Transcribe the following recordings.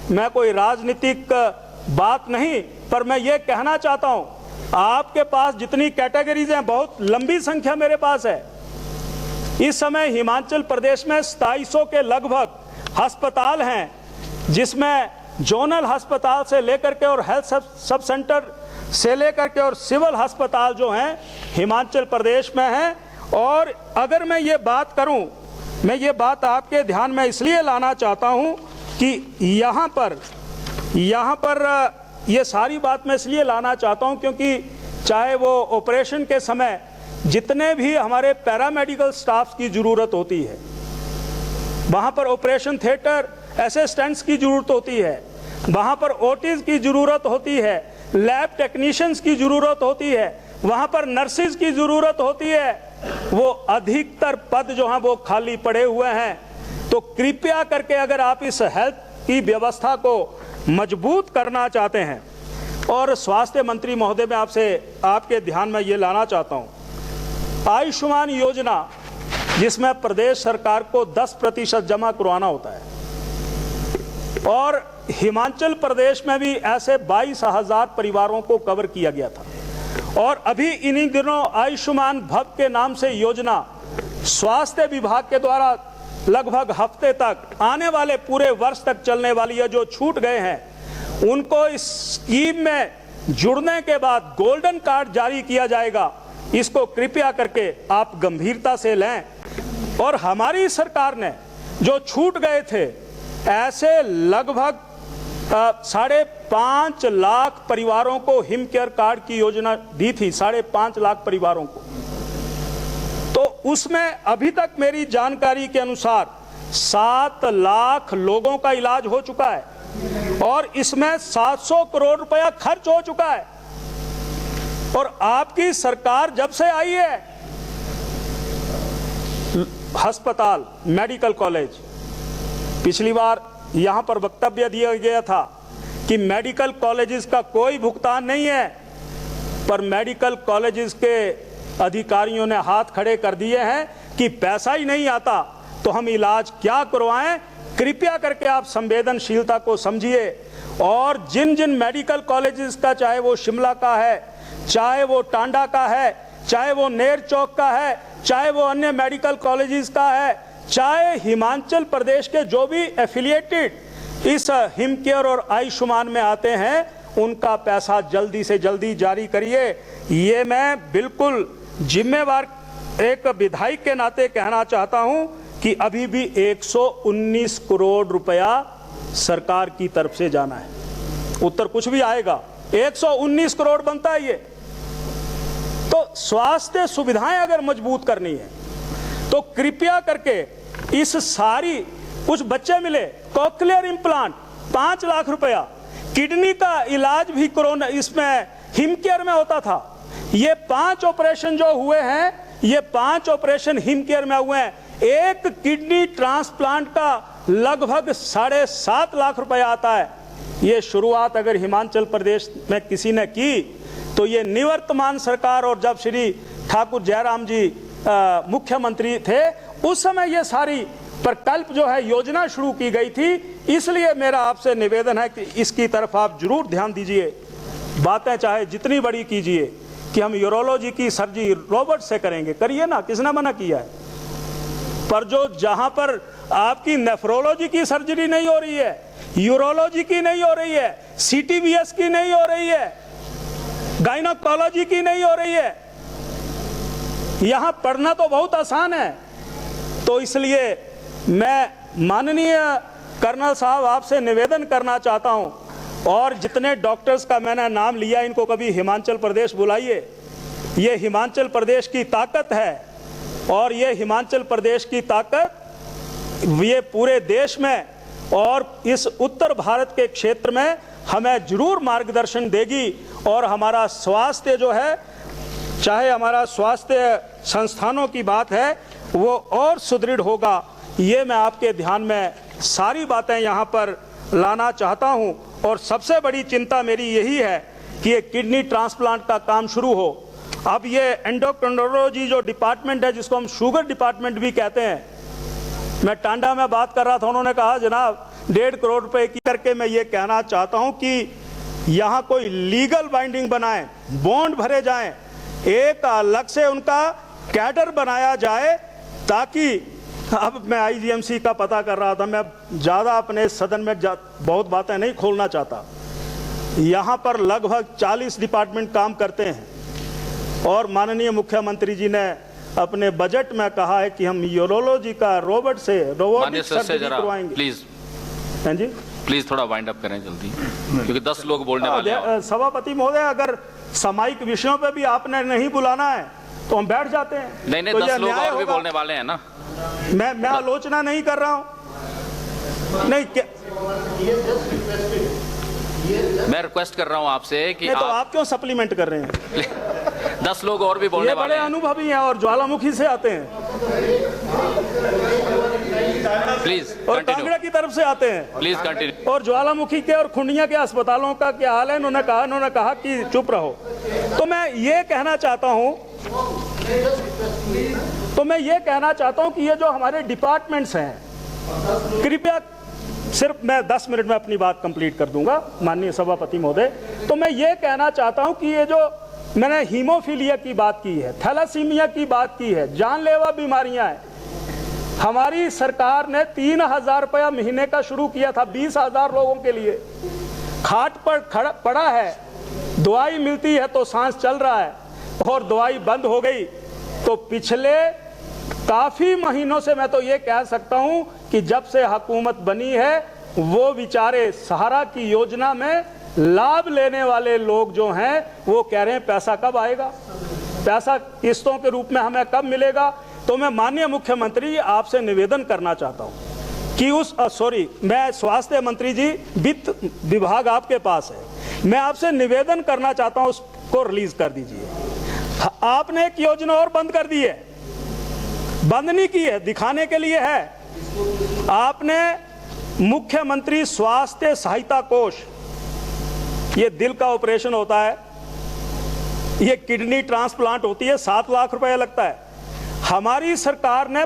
मैं कोई राजनीतिक बात नहीं, पर मैं ये कहना चाहता हूं, आपके पास जितनी कैटेगरीज हैं, बहुत लंबी संख्या मेरे पास है। इस समय हिमाचल प्रदेश में 2700 के लगभग अस्पताल हैं, जिसमें जोनल अस्पताल से लेकर के और हेल्थ सब सेंटर से लेकर के और सिविल अस्पताल जो हैं हिमाचल प्रदेश में हैं। और अगर मैं ये बात करूं, मैं ये बात आपके ध्यान में इसलिए लाना चाहता हूं कि यहाँ पर ये सारी बात मैं इसलिए लाना चाहता हूं क्योंकि चाहे वो ऑपरेशन के समय जितने भी हमारे पैरामेडिकल स्टाफ की ज़रूरत होती है, वहाँ पर ऑपरेशन थिएटर असिस्टेंट्स की ज़रूरत होती है, वहाँ पर ओटीज़ की ज़रूरत होती है, लैब टेक्नीशियंस की ज़रूरत होती है, वहाँ पर नर्सिस की ज़रूरत होती है, वो अधिकतर पद जो हैं वो खाली पड़े हुए हैं। तो कृपया करके अगर आप इस हेल्थ की व्यवस्था को मजबूत करना चाहते हैं, और स्वास्थ्य मंत्री महोदय मैं आपके ध्यान में ये लाना चाहता हूँ, आयुष्मान योजना जिसमें प्रदेश सरकार को 10% जमा करवाना होता है, और हिमाचल प्रदेश में भी ऐसे 22,000 परिवारों को कवर किया गया था। और अभी इन्हीं दिनों आयुष्मान भव के नाम से योजना स्वास्थ्य विभाग के द्वारा लगभग हफ्ते तक, आने वाले पूरे वर्ष तक चलने वाली है, जो छूट गए हैं उनको इस स्कीम में जुड़ने के बाद गोल्डन कार्ड जारी किया जाएगा। इसको कृपया करके आप गंभीरता से लें। और हमारी सरकार ने जो छूट गए थे, ऐसे लगभग 5.5 लाख परिवारों को हिम केयर कार्ड की योजना दी थी, 5.5 लाख परिवारों को। तो उसमें अभी तक मेरी जानकारी के अनुसार 7 लाख लोगों का इलाज हो चुका है, और इसमें 700 करोड़ रुपया खर्च हो चुका है। और आपकी सरकार जब से आई है, अस्पताल, मेडिकल कॉलेज, पिछली बार यहां पर वक्तव्य दिया गया था कि मेडिकल कॉलेजेस का कोई भुगतान नहीं है, पर मेडिकल कॉलेजेस के अधिकारियों ने हाथ खड़े कर दिए हैं कि पैसा ही नहीं आता तो हम इलाज क्या करवाएं। कृपया करके आप संवेदनशीलता को समझिए, और जिन जिन मेडिकल कॉलेजेस का, चाहे वो शिमला का है, चाहे वो टांडा का है, चाहे वो नेर चौक का है, चाहे वो अन्य मेडिकल कॉलेजेस का है, चाहे हिमाचल प्रदेश के जो भी एफिलिएटेड इस हिम केयर और आयुष्मान में आते हैं, उनका पैसा जल्दी से जल्दी जारी करिए। ये मैं बिल्कुल जिम्मेवार एक विधायक के नाते कहना चाहता हूं कि अभी भी 119 करोड़ रुपया सरकार की तरफ से जाना है। उत्तर कुछ भी आएगा, 119 करोड़ बनता है ये। तो स्वास्थ्य सुविधाएं अगर मजबूत करनी है तो कृपया करके इस सारी, कुछ बच्चे मिले कॉकलियर इम्प्लांट 5 लाख रुपया, किडनी का इलाज भी कोरोना इसमें हिम केयर में होता था। ये 5 ऑपरेशन जो हुए हैं, ये 5 ऑपरेशन हिम केयर में हुए हैं। एक किडनी ट्रांसप्लांट का लगभग 7.5 लाख रुपया आता है। ये शुरुआत अगर हिमाचल प्रदेश में किसी ने की तो ये निवर्तमान सरकार, और जब श्री ठाकुर जयराम जी मुख्यमंत्री थे उस समय ये सारी प्रकल्प जो है योजना शुरू की गई थी। इसलिए मेरा आपसे निवेदन है कि इसकी तरफ आप जरूर ध्यान दीजिए। बातें चाहे जितनी बड़ी कीजिए कि हम यूरोलॉजी की सर्जरी रोबोट से करेंगे, करिए ना, किसने मना किया है। पर जो जहां पर आपकी नेफ्रोलॉजी की सर्जरी नहीं हो रही है, यूरोलॉजी की नहीं हो रही है, सीटीबीएस की नहीं हो रही है, गायनोकोलॉजी की नहीं हो रही है, यहां पढ़ना तो बहुत आसान है। तो इसलिए मैं माननीय कर्नल साहब आपसे निवेदन करना चाहता हूं, और जितने डॉक्टर्स का मैंने नाम लिया इनको कभी हिमाचल प्रदेश बुलाइए। ये हिमाचल प्रदेश की ताकत है, और ये हिमाचल प्रदेश की ताकत ये पूरे देश में और इस उत्तर भारत के क्षेत्र में हमें जरूर मार्गदर्शन देगी। और हमारा स्वास्थ्य जो है, चाहे हमारा स्वास्थ्य संस्थानों की बात है, वो और सुदृढ़ होगा। ये मैं आपके ध्यान में सारी बातें यहाँ पर लाना चाहता हूँ। और सबसे बड़ी चिंता मेरी यही है कि ये किडनी ट्रांसप्लांट का काम शुरू हो। अब ये एंडोक्राइनोलॉजी जो डिपार्टमेंट है, जिसको हम शुगर डिपार्टमेंट भी कहते हैं, मैं टांडा में बात कर रहा था, उन्होंने कहा जनाब 1.5 करोड़ रुपए की करके मैं ये कहना चाहता हूं कि यहाँ कोई लीगल बाइंडिंग बनाए, बॉन्ड भरे जाएं, एक अलग से उनका कैडर बनाया जाए, ताकि अब मैं आईजीएमसी का पता कर रहा था, मैं ज़्यादा अपने सदन में बहुत बातें नहीं खोलना चाहता। यहाँ पर लगभग 40 डिपार्टमेंट काम करते हैं और माननीय मुख्यमंत्री जी ने अपने बजट में कहा है कि हम यूरोलॉजी का रोबोटिक सर्जरी करवाएंगे। प्लीज हाँ जी, प्लीज थोड़ा वाइंड अप करें जल्दी, क्योंकि 10 लोग बोलने वाले हैं। सभापति महोदय, अगर सामायिक विषयों पे भी आपने नहीं बुलाना है तो हम बैठ जाते हैं। नहीं, तो 10 लोग और भी बोलने वाले हैं ना। मैं आलोचना नहीं कर रहा हूं, नहीं क्या मैं रिक्वेस्ट कर रहा हूं आपसे कि तो आप क्यों सप्लीमेंट कर रहे हैं? 10 लोग और भी बोलने ये वाले बड़े अनुभवी हैं और ज्वालामुखी से आते हैं प्लीज और कांगड़ा की तरफ से आते हैं। Please continue. और ज्वालामुखी के और खुंडिया के अस्पतालों का क्या हाल है? उन्होंने कहा कि चुप रहो। तो मैं ये कहना चाहता हूं कि ये जो हमारे डिपार्टमेंट्स हैं, कृपया सिर्फ मैं 10 मिनट में अपनी बात कंप्लीट कर दूंगा माननीय सभापति महोदय। तो मैं ये कहना चाहता हूं कि ये जो मैंने हीमोफीलिया की बात की है, थैलासीमिया की बात की है, जानलेवा बीमारियां हैं, हमारी सरकार ने 3,000 रुपया महीने का शुरू किया था 20,000 लोगों के लिए। खाट पर पड़ा है, दवाई मिलती है तो सांस चल रहा है, और दवाई बंद हो गई तो पिछले काफी महीनों से मैं तो ये कह सकता हूं कि जब से हुकूमत बनी है, वो बेचारे सहारा की योजना में लाभ लेने वाले लोग जो हैं वो कह रहे हैं पैसा कब आएगा, पैसा किस्तों के रूप में हमें कब मिलेगा। तो मैं माननीय मुख्यमंत्री आपसे निवेदन करना चाहता हूं कि मैं स्वास्थ्य मंत्री जी, वित्त विभाग आपके पास है, मैं आपसे निवेदन करना चाहता हूं उसको रिलीज कर दीजिए। आपने एक योजना और बंद कर दी है, बंद नहीं की है, दिखाने के लिए है। आपने मुख्यमंत्री स्वास्थ्य सहायता कोष, ये दिल का ऑपरेशन होता है, ये किडनी ट्रांसप्लांट होती है, 7 लाख रुपए लगता है। हमारी सरकार ने,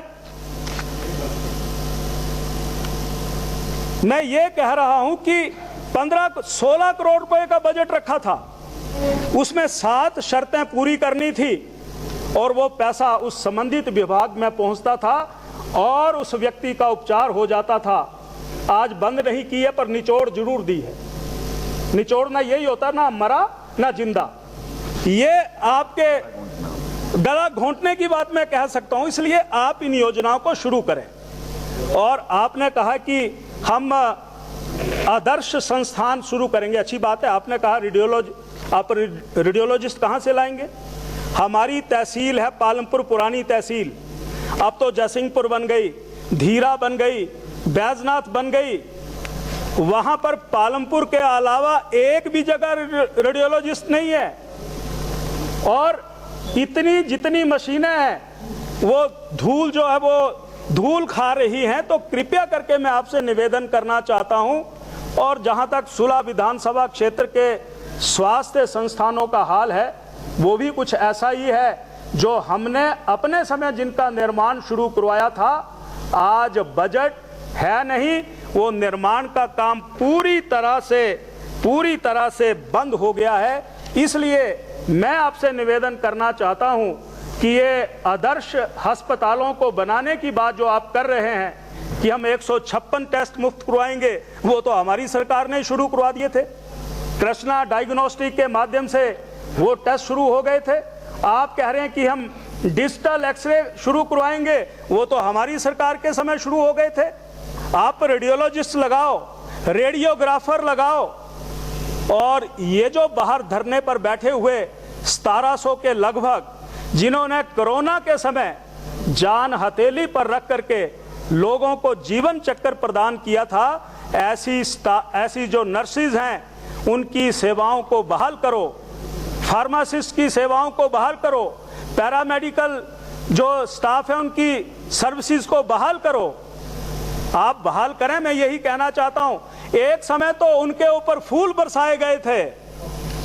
मैं ये कह रहा हूं कि 16 करोड़ रुपए का बजट रखा था, उसमें 7 शर्तें पूरी करनी थी और वो पैसा उस संबंधित विभाग में पहुंचता था और उस व्यक्ति का उपचार हो जाता था। आज बंद नहीं की है पर निचोड़ जरूर दी है। निचोड़ ना यही होता, ना मरा ना जिंदा। ये आपके गला घोंटने की बात मैं कह सकता हूं, इसलिए आप इन योजनाओं को शुरू करें। और आपने कहा कि हम आदर्श संस्थान शुरू करेंगे, अच्छी बात है। आपने कहा आप रेडियोलॉजिस्ट कहां से लाएंगे? हमारी तहसील है पालमपुर, पुरानी तहसील, अब तो जयसिंहपुर बन गई, धीरा बन गई, बैजनाथ बन गई। वहां पर पालमपुर के अलावा एक भी जगह रेडियोलॉजिस्ट नहीं है। और इतनी जितनी मशीनें हैं वो धूल जो है वो धूल खा रही हैं। तो कृपया करके मैं आपसे निवेदन करना चाहता हूं। और जहां तक सुलह विधानसभा क्षेत्र के स्वास्थ्य संस्थानों का हाल है, वो भी कुछ ऐसा ही है जो हमने अपने समय जिनका निर्माण शुरू करवाया था। आज बजट है नहीं, वो निर्माण का काम पूरी तरह से बंद हो गया है। इसलिए मैं आपसे निवेदन करना चाहता हूं कि ये आदर्श अस्पतालों को बनाने की बात जो आप कर रहे हैं कि हम 156 टेस्ट मुफ्त करवाएंगे, वो तो हमारी सरकार ने शुरू करवा दिए थे। कृष्णा डायग्नोस्टिक के माध्यम से वो टेस्ट शुरू हो गए थे। आप कह रहे हैं कि हम डिजिटल एक्सरे शुरू करवाएंगे, वो तो हमारी सरकार के समय शुरू हो गए थे। आप रेडियोलॉजिस्ट लगाओ, रेडियोग्राफर लगाओ। और ये जो बाहर धरने पर बैठे हुए 1700 के लगभग, जिन्होंने कोरोना के समय जान हथेली पर रख करके लोगों को जीवन चक्कर प्रदान किया था, ऐसी जो नर्सिस हैं उनकी सेवाओं को बहाल करो, फार्मासिस्ट की सेवाओं को बहाल करो, पैरामेडिकल जो स्टाफ है उनकी सर्विसेज को बहाल करो। आप बहाल करें, मैं यही कहना चाहता हूं। एक समय तो उनके ऊपर फूल बरसाए गए थे,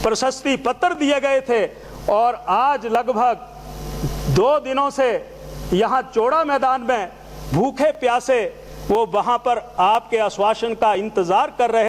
प्रशस्ति पत्र दिए गए थे, और आज लगभग 2 दिनों से यहां चौड़ा मैदान में भूखे प्यासे वो वहां पर आपके आश्वासन का इंतजार कर रहे